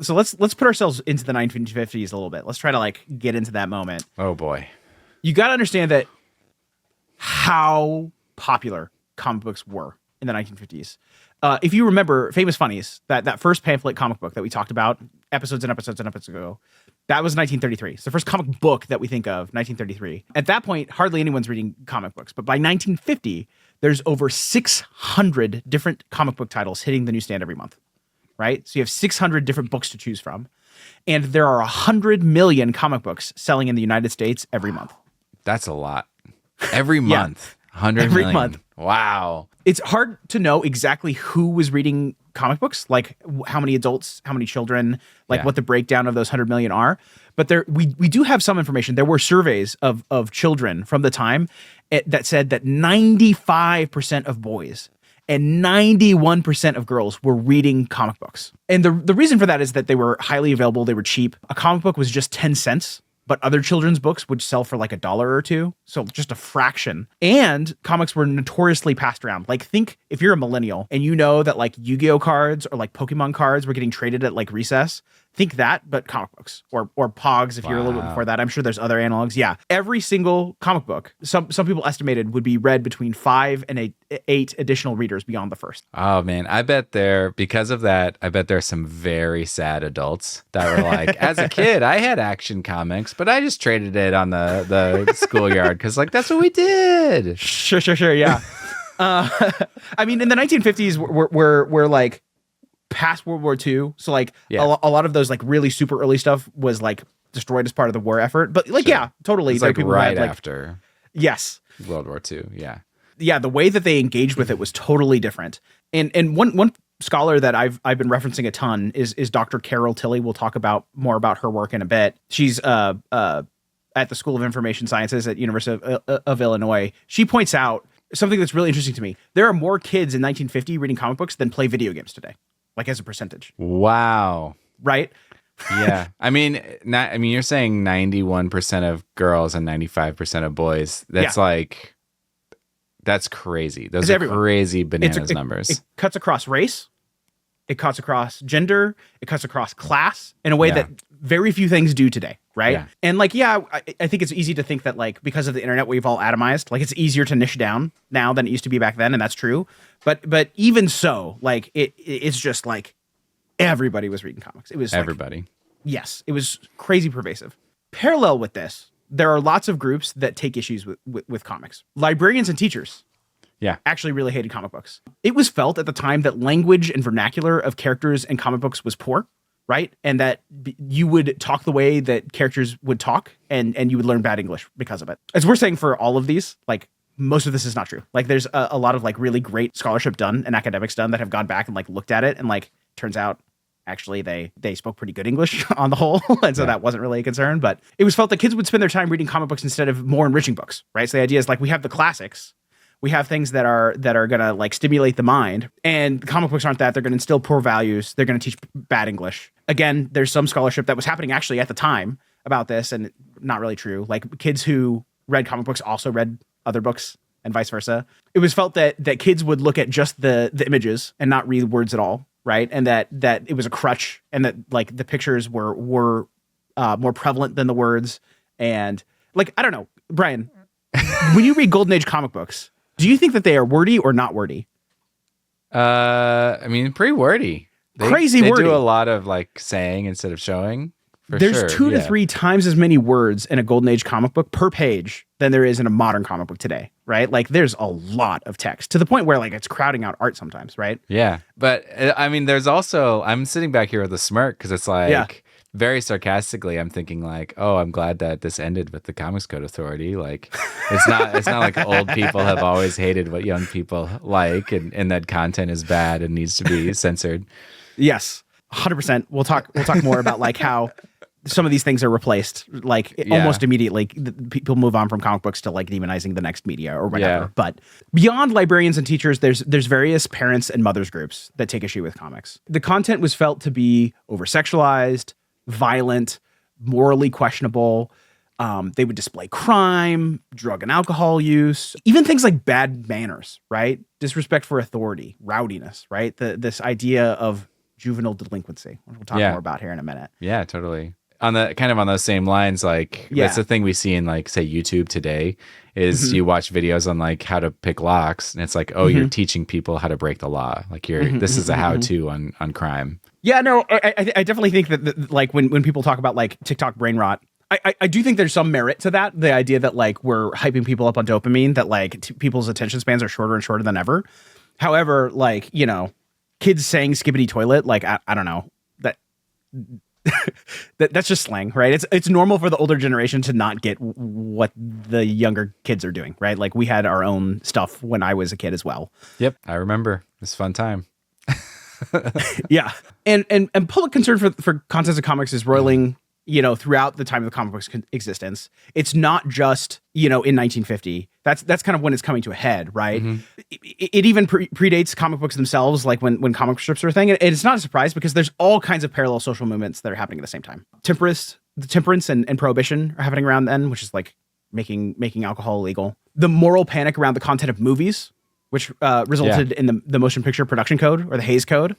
So let's put ourselves into the 1950s a little bit. Let's try to like get into that moment. Oh boy. You got to understand that how popular comic books were in the 1950s. If you remember Famous Funnies, that first pamphlet comic book that we talked about episodes and episodes and episodes ago, that was 1933. It's the first comic book that we think of, 1933. At that point, hardly anyone's reading comic books. But by 1950, there's over 600 different comic book titles hitting the newsstand every month, right? So you have 600 different books to choose from. And there are 100 million comic books selling in the United States every month. That's a lot. Every month. 100 every million. month. Wow. It's hard to know exactly who was reading comic books, like how many adults, how many children, like what the breakdown of those 100 million are. But we do have some information. There were surveys of children from the time that said that 95% of boys and 91% of girls were reading comic books. And the reason for that is that they were highly available. They were cheap. A comic book was just 10 cents. But other children's books would sell for like $1 or $2. So just a fraction. And comics were notoriously passed around. Like think if you're a millennial and you know that like Yu-Gi-Oh cards or like Pokemon cards were getting traded at like recess, think that, but comic books or Pogs if you're a little bit before that. I'm sure there's other analogs. Yeah. Every single comic book, some people estimated would be read between 5 and 8 additional readers beyond the first. Oh man, because of that, I bet there's some very sad adults that were like, as a kid, I had Action Comics, but I just traded it on the schoolyard because like that's what we did. Sure, yeah. I mean, in the 1950s, we're like past World War II, so like a lot of those like really super early stuff was like destroyed as part of the war effort. But like, yeah, totally. It's like right after. Yes. World War II. Yeah. Yeah, the way that they engaged with it was totally different. And one scholar that I've been referencing a ton is Dr. Carol Tilley. We'll talk more about her work in a bit. She's at the School of Information Sciences at University of Illinois. She points out something that's really interesting to me. There are more kids in 1950 reading comic books than play video games today, like as a percentage. Wow. Right? Yeah. I mean, you're saying 91% of girls and 95% of boys. That's like... That's crazy. Those are crazy bananas numbers. It cuts across race. It cuts across gender. It cuts across class in a way that very few things do today, right? Yeah. And like, I think it's easy to think that like because of the internet, we've all atomized. Like it's easier to niche down now than it used to be back then, and that's true. But even so, like it's just like everybody was reading comics. It was everybody. Like, yes, it was crazy pervasive. Parallel with this, there are lots of groups that take issues with comics. Librarians and teachers actually really hated comic books. It was felt at the time that language and vernacular of characters in comic books was poor, right? And that you would talk the way that characters would talk and you would learn bad English because of it. As we're saying for all of these, like most of this is not true. Like there's a lot of like really great scholarship done and academics done that have gone back and like looked at it and like turns out actually they spoke pretty good English on the whole. And so that wasn't really a concern, but it was felt that kids would spend their time reading comic books instead of more enriching books, right? So the idea is like we have the classics, we have things that are going to like stimulate the mind, and comic books aren't that. They're going to instill poor values. They're going to teach bad English. Again, there's some scholarship that was happening actually at the time about this, and not really true. Like kids who read comic books also read other books and vice versa. It was felt that kids would look at just the images and not read words at all. Right. And that it was a crutch, and that like the pictures were more prevalent than the words. And like, I don't know, Brian, when you read Golden Age comic books, do you think that they are wordy or not wordy? I mean, pretty wordy. Crazy wordy. They do a lot of like saying instead of showing. There's 2 to 3 times as many words in a Golden Age comic book per page than there is in a modern comic book today, right? Like there's a lot of text to the point where like it's crowding out art sometimes, right? Yeah. But I mean, there's also, I'm sitting back here with a smirk because it's like very sarcastically, I'm thinking like, oh, I'm glad that this ended with the Comics Code Authority. Like it's not like old people have always hated what young people like and that content is bad and needs to be censored. Yes. 100%. We'll talk more about like how some of these things are replaced like almost immediately. People move on from comic books to like demonizing the next media or whatever. Yeah. But beyond librarians and teachers, there's various parents and mothers groups that take issue with comics. The content was felt to be over-sexualized, violent, morally questionable. They would display crime, drug and alcohol use, even things like bad manners, right? Disrespect for authority, rowdiness, right? This idea of juvenile delinquency, which we'll talk more about here in a minute. Yeah, totally. On the kind of on those same lines, like that's the thing we see in like say YouTube today is you watch videos on like how to pick locks, and it's like, oh, you're teaching people how to break the law. Like this is a how-to on crime. Yeah, no, I definitely think that like when people talk about like TikTok brain rot, I do think there's some merit to that. The idea that like we're hyping people up on dopamine, that like people's attention spans are shorter and shorter than ever. However, like, you know, kids saying skibbity toilet, like I don't know, that's just slang, right? It's normal for the older generation to not get what the younger kids are doing, right? Like we had our own stuff when I was a kid as well. Yep, I remember. It's a fun time. Yeah, and public concern for contents of comics is roiling, you know, throughout the time of the comic book's existence. It's not just, you know, in 1950. That's kind of when it's coming to a head, right? It even predates comic books themselves, like when comic strips are a thing. And it's not a surprise because there's all kinds of parallel social movements that are happening at the same time. Temperance and prohibition are happening around then, which is like making alcohol illegal. The moral panic around the content of movies, which resulted in the Motion Picture Production Code, or the Hays Code.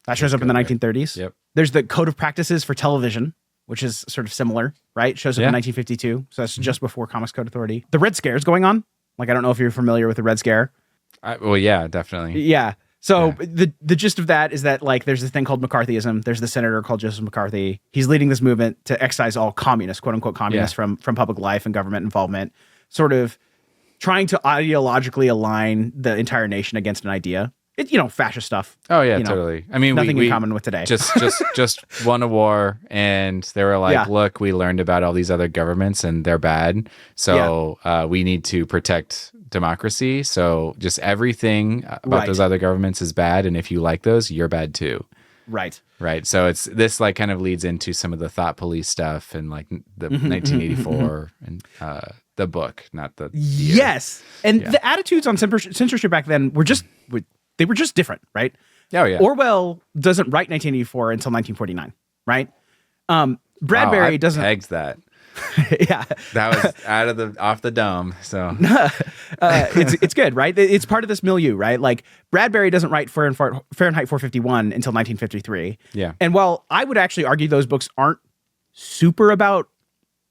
That shows up in the 1930s. Yep. There's the Code of Practices for Television, which is sort of similar, right? Shows up in 1952. So that's just before Comics Code Authority. The Red Scare is going on. Like, I don't know if you're familiar with the Red Scare. Well, yeah, definitely. Yeah. So the gist of that is that, like, there's this thing called McCarthyism. There's the senator called Joseph McCarthy. He's leading this movement to excise all communists, quote unquote communists, from public life and government involvement, sort of trying to ideologically align the entire nation against an idea. It, you know, fascist stuff. Oh yeah, totally. I mean, nothing in common with today. just won a war, and they were like, "Look, we learned about all these other governments, and they're bad. So we need to protect democracy. So just everything about those other governments is bad, and if you like those, you're bad too." Right. So it's this like kind of leads into some of the thought police stuff and like the 1984 and the book, not the year. Yes, and the attitudes on censorship back then were just different, right? Oh yeah. Orwell doesn't write 1984 until 1949, right? Bradbury doesn't. Pegged that. Yeah, that was off the dome. So it's good, right? It's part of this milieu, right? Like Bradbury doesn't write Fahrenheit 451 until 1953. Yeah, and while I would actually argue those books aren't super about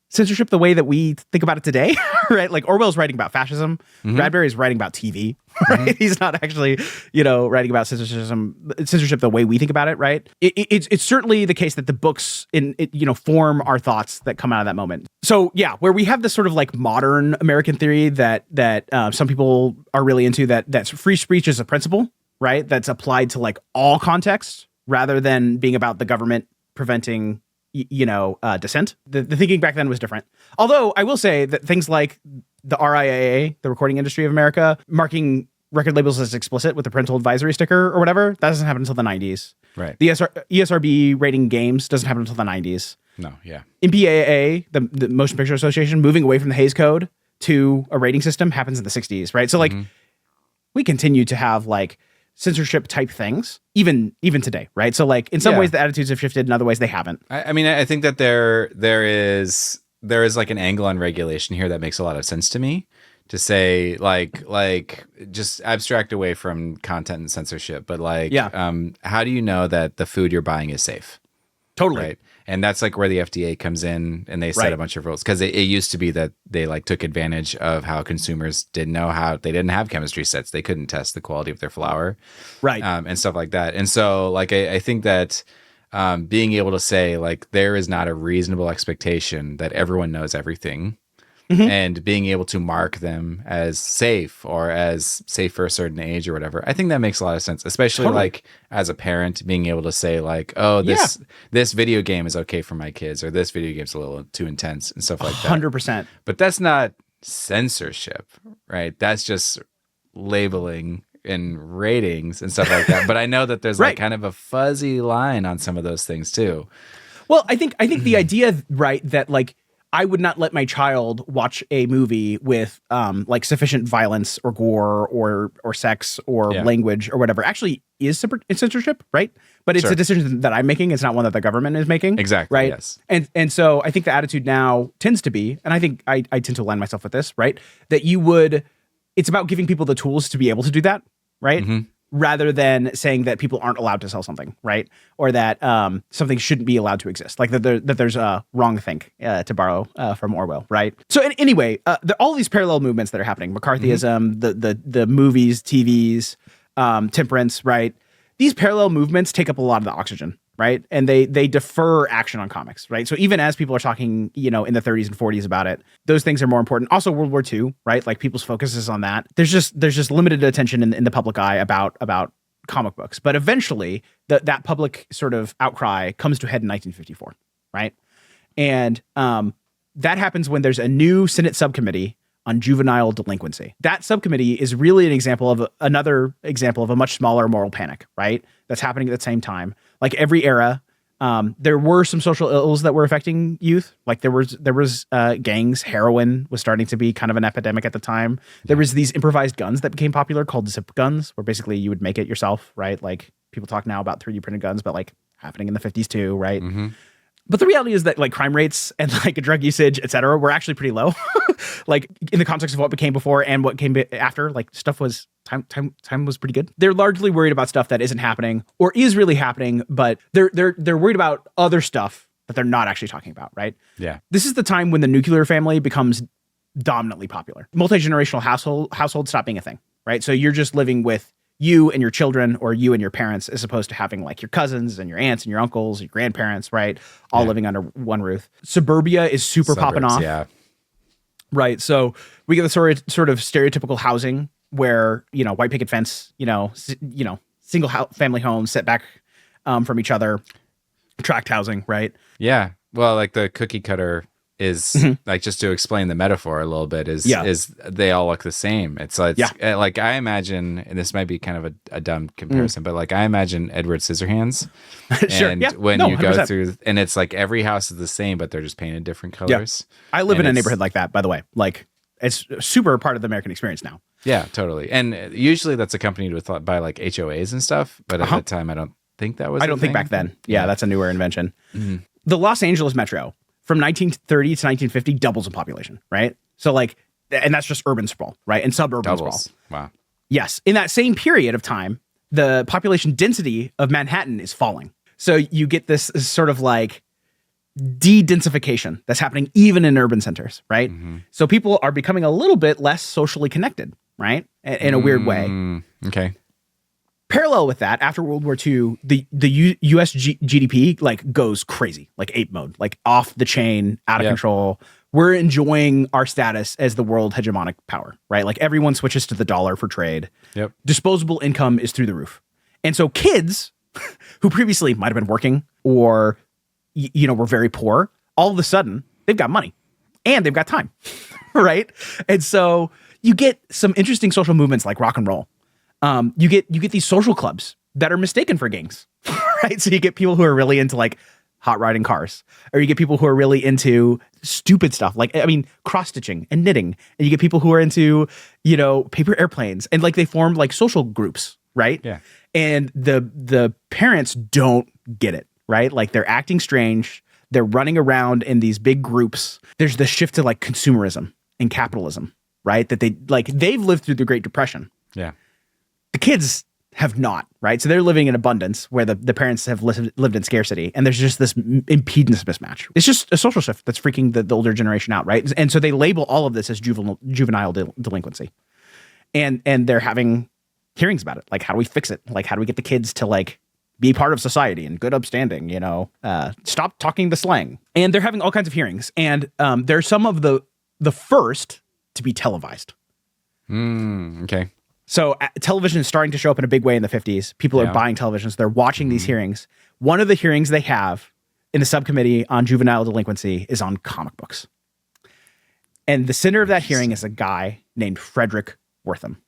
censorship the way that we think about it today, right? Like Orwell's writing about fascism. Bradbury's writing about TV, right? He's not actually, you know, writing about censorship the way we think about it, right? It's certainly the case that the books form our thoughts that come out of that moment. So yeah, where we have this sort of like modern American theory that some people are really into, that's free speech is a principle, right? That's applied to like all contexts rather than being about the government preventing dissent. The thinking back then was different. Although I will say that things like the RIAA, the Recording Industry of America, marking record labels as explicit with the parental advisory sticker or whatever, that doesn't happen until the 90s. Right. The ESRB rating games doesn't happen until the 90s. No, yeah. MPAA, the Motion Picture Association, moving away from the Hays Code to a rating system happens in the 60s, right? So like we continue to have like censorship type things even today, right? So like in some ways the attitudes have shifted, in other ways they haven't. I mean, I think that there is like an angle on regulation here that makes a lot of sense to me, to say like just abstract away from content and censorship, but like how do you know that the food you're buying is safe? Totally. Right. And that's like where the FDA comes in, and they set a bunch of rules, because it used to be that they like took advantage of how consumers didn't have chemistry sets. They couldn't test the quality of their flour. Right. And stuff like that. And so like, I think that being able to say like, there is not a reasonable expectation that everyone knows everything, and being able to mark them as safe or as safe for a certain age or whatever, I think that makes a lot of sense, especially like as a parent, being able to say like, oh, this video game is okay for my kids, or this video game's a little too intense and stuff like that. 100%. But that's not censorship, right? That's just labeling and ratings and stuff like that. But I know that there's like kind of a fuzzy line on some of those things too. Well, I think the idea, right, that like I would not let my child watch a movie with like sufficient violence or gore or sex or language or whatever actually is censorship, right? But it's a decision that I'm making. It's not one that the government is making. Exactly. Right. Yes. And so I think the attitude now tends to be, and I think I tend to align myself with this, right? That it's about giving people the tools to be able to do that, right? rather than saying that people aren't allowed to sell something, right? Or that something shouldn't be allowed to exist, like that there's a wrong think, to borrow from Orwell, right? So anyway, all these parallel movements that are happening, McCarthyism, the movies, TVs, temperance, right? These parallel movements take up a lot of the oxygen, right? And they defer action on comics, right? So even as people are talking, in the 30s and 40s about it, those things are more important. Also, World War II, right? Like people's focus is on that. There's just limited attention in the public eye about comic books. But eventually, that public sort of outcry comes to a head in 1954, right? And that happens when there's a new Senate subcommittee on juvenile delinquency. That subcommittee is really another example of a much smaller moral panic, right? That's happening at the same time. Like every era, there were some social ills that were affecting youth. Like there was gangs, heroin was starting to be kind of an epidemic at the time. There was these improvised guns that became popular called zip guns, where basically you would make it yourself, right? Like people talk now about 3D printed guns, but like happening in the 50s too, right? Mm-hmm. But the reality is that like crime rates and like drug usage, et cetera, were actually pretty low. Like in the context of what became before and what came after, like stuff was time was pretty good. They're largely worried about stuff that isn't happening or is really happening, but they're worried about other stuff that they're not actually talking about, right? Yeah. This is the time when the nuclear family becomes dominantly popular. Multi-generational households stop being a thing, right? So you're just living with you and your children or you and your parents, as opposed to having like your cousins and your aunts and your uncles, your grandparents, right? All living under one roof. Suburbia is super popping off. Yeah. Right. So we get the sort of stereotypical housing where, white picket fence, single family homes set back from each other, tract housing, right? Yeah. Well, like the cookie cutter is like, just to explain the metaphor a little bit, is they all look the same. It's like I imagine, and this might be kind of a dumb comparison, but like I imagine Edward Scissorhands. Sure. And yeah. when No, you go 100%. through, and it's like every house is the same, but they're just painted different colors. Yeah. I live in a neighborhood like that, by the way. Like it's super part of the American experience now. Yeah, totally. And usually that's accompanied by like HOAs and stuff. But at that time, I don't think that was. I don't think back then. Yeah, that's a newer invention. Mm-hmm. The Los Angeles metro from 1930 to 1950 doubles in population, right? So like, and that's just urban sprawl, right? And suburban sprawl. Wow. Yes. In that same period of time, the population density of Manhattan is falling. So you get this sort of like de-densification that's happening even in urban centers, right? Mm-hmm. So people are becoming a little bit less socially connected, right? In a weird way. Okay. Parallel with that, after World War II, the U.S. GDP like goes crazy, like ape mode, like off the chain, out of control. We're enjoying our status as the world hegemonic power, right? Like everyone switches to the dollar for trade. Yep. Disposable income is through the roof. And so kids who previously might have been working or, were very poor, all of a sudden they've got money and they've got time, right? And so you get some interesting social movements like rock and roll. You get these social clubs that are mistaken for gangs, right? So you get people who are really into like hot riding cars, or you get people who are really into stupid stuff, like, cross stitching and knitting. And you get people who are into, paper airplanes, and like they form like social groups, right? Yeah. And the parents don't get it, right? Like they're acting strange. They're running around in these big groups. There's the shift to like consumerism and capitalism, right? That they've lived through the Great Depression. Yeah. The kids have not, right? So they're living in abundance where the parents have lived in scarcity. And there's just this impedance mismatch. It's just a social shift that's freaking the older generation out, right? And so they label all of this as juvenile delinquency. And they're having hearings about it. Like, how do we fix it? Like, how do we get the kids to like be part of society and good upstanding, stop talking the slang. And they're having all kinds of hearings. And they're some of the first to be televised. Okay. So television is starting to show up in a big way in the 50s. People are buying televisions. They're watching these hearings. One of the hearings they have in the subcommittee on juvenile delinquency is on comic books. And the center of that hearing is a guy named Frederick Wortham.